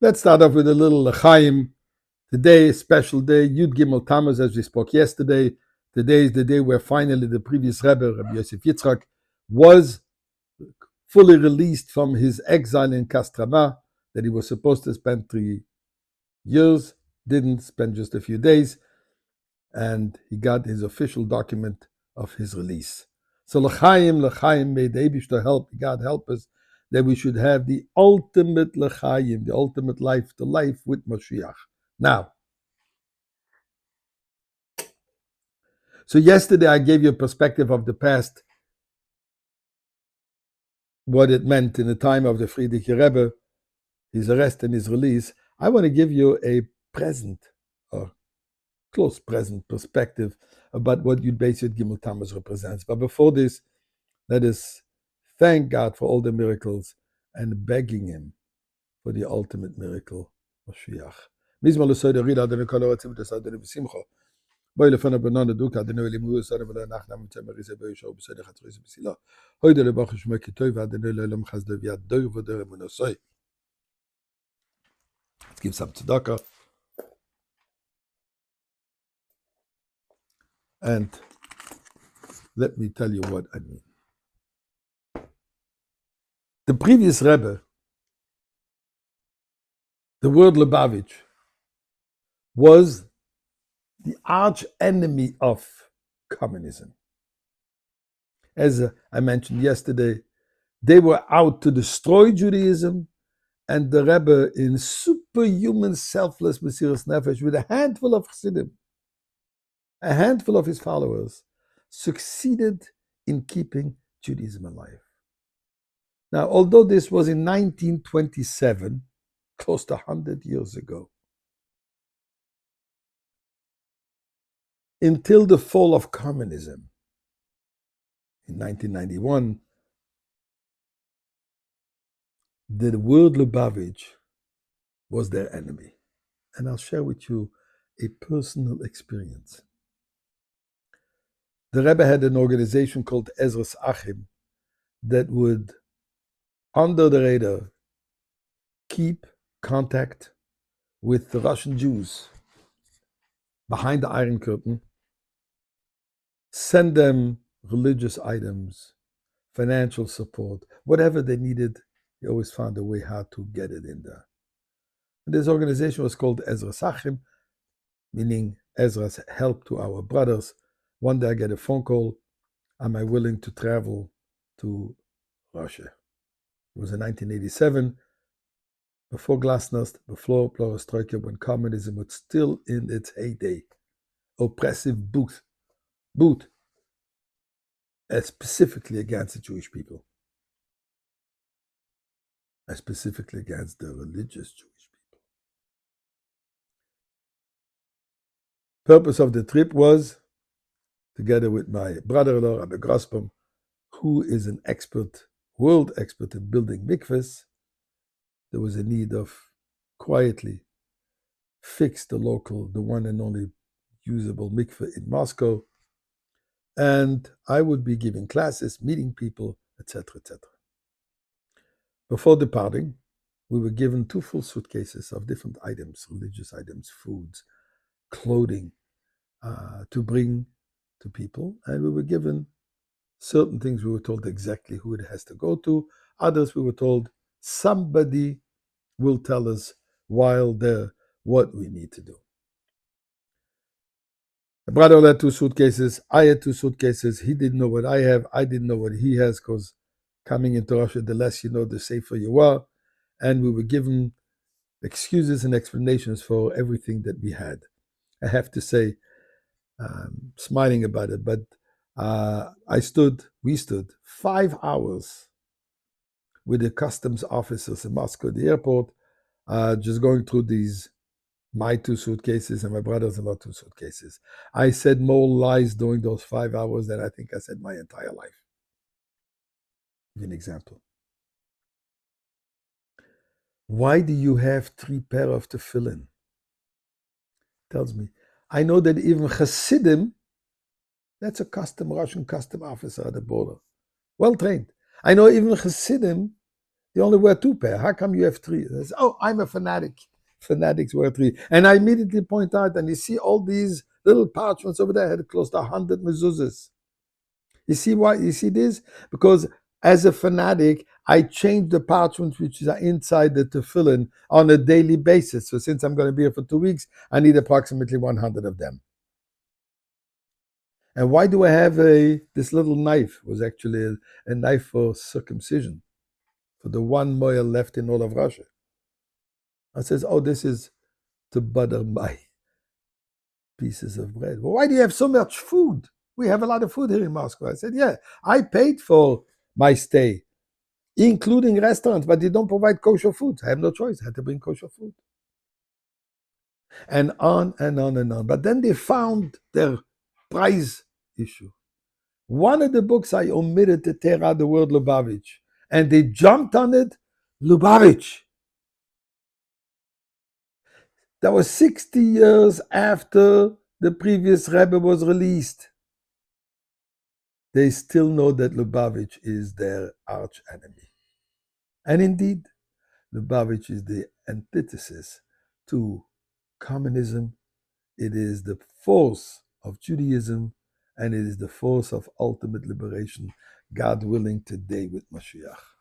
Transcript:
Let's start off with a little L'chaim. Today, special day, Yud Gimel Tammuz, as we spoke yesterday. Today is the day where finally the previous Rebbe, Rabbi Yosef Yitzchak, was fully released from his exile in Kastrama that he was supposed to spend 3 years, didn't spend just a few days, and he got his official document of his release. So L'chaim, may the Eibishter help, God help us, that we should have the ultimate L'chaim, the ultimate life, the life with Mashiach. Now, so yesterday I gave you a perspective of the past, what it meant in the time of the Frierdiker Rebbe, his arrest and his release. I want to give you a present, or close present perspective about what Yud Beis Yud Gimel Tammuz represents. But before this, let us thank God for all the miracles and begging Him for the ultimate miracle, Mashiach. Mizmor l'soida rida adonai kol ha'otzim v'adonai v'simcha. Boy lefana benana duka adonai limu yisada v'la nachna mitzah merizeh b'yishor b'soida chatris b'sila. Hoyde lebach shmei kitoi v'adonai le'olam chazdo v'yad doy v'dor emunosoi. Let's give some tzedakah. And let me tell you what I mean. The previous Rebbe, the word Lubavitch, was the arch enemy of communism. As I mentioned yesterday, they were out to destroy Judaism, and the Rebbe, in superhuman, selfless Mesiras Nefesh, with a handful of Chassidim, a handful of his followers, succeeded in keeping Judaism alive. Now, although this was in 1927, close to 100 years ago, until the fall of communism in 1991, the word Lubavitch was their enemy. And I'll share with you a personal experience. The Rebbe had an organization called Ezras Achim that would, under the radar, keep contact with the Russian Jews behind the Iron Curtain, send them religious items, financial support, whatever they needed. He always found a way how to get it in there. And this organization was called Ezras Achim, meaning Ezra's help to our brothers. One day I get a phone call, am I willing to travel to Russia? It was in 1987, before Glasnost, before Perestroika, when communism was still in its heyday. Oppressive boot, specifically against the Jewish people, specifically against the religious Jewish people. Purpose of the trip was, together with my brother-in-law, Rabbi Grossbaum, who is an expert, world expert in building mikvahs, there was a need of quietly fix the one and only usable mikvah in Moscow. And I would be giving classes, meeting people, etc., etc. Before departing, we were given 2 full suitcases of different items, religious items, foods, clothing, to bring to people. And we were given certain things. We were told exactly who it has to go to. Others we were told somebody will tell us while there what we need to do. My brother had 2 suitcases. I had 2 suitcases. He didn't know what I have. I didn't know what he has, because coming into Russia, the less you know, the safer you are. And we were given excuses and explanations for everything that we had. I have to say, smiling about it, but we stood 5 hours with the customs officers in Moscow, the airport, just going through my 2 suitcases and my brother's-in-law 2 suitcases. I said more lies during those 5 hours than I think I said my entire life. Give you an example. Why do you have 3 pair of tefillin? Tells me, I know that even Hasidim, that's a Russian custom officer at the border, well trained. I know even Hasidim, You only wear 2 pair. How come you have 3? They say, oh, I'm a fanatic. Fanatics wear 3. And I immediately point out, and you see all these little parchments over there had close to 100 mezuzahs. You see why? You see this? Because as a fanatic, I change the parchments which are inside the tefillin on a daily basis. So since I'm going to be here for 2 weeks, I need approximately 100 of them. And why do I have this little knife? It was actually a knife for circumcision, for the one moil left in all of Russia. I says, oh, this is to butter my pieces of bread. Well, why do you have so much food? We have a lot of food here in Moscow. I said, yeah, I paid for my stay, including restaurants, but they don't provide kosher food. I have no choice. I had to bring kosher food. And on and on and on. But then they found their prize issue. One of the books I omitted to tear out the word Lubavitch, and they jumped on it, Lubavitch. That was 60 years after the previous Rebbe was released. They still know that Lubavitch is their arch enemy. And indeed, Lubavitch is the antithesis to communism. It is the force of Judaism, and it is the force of ultimate liberation, God willing, today with Mashiach.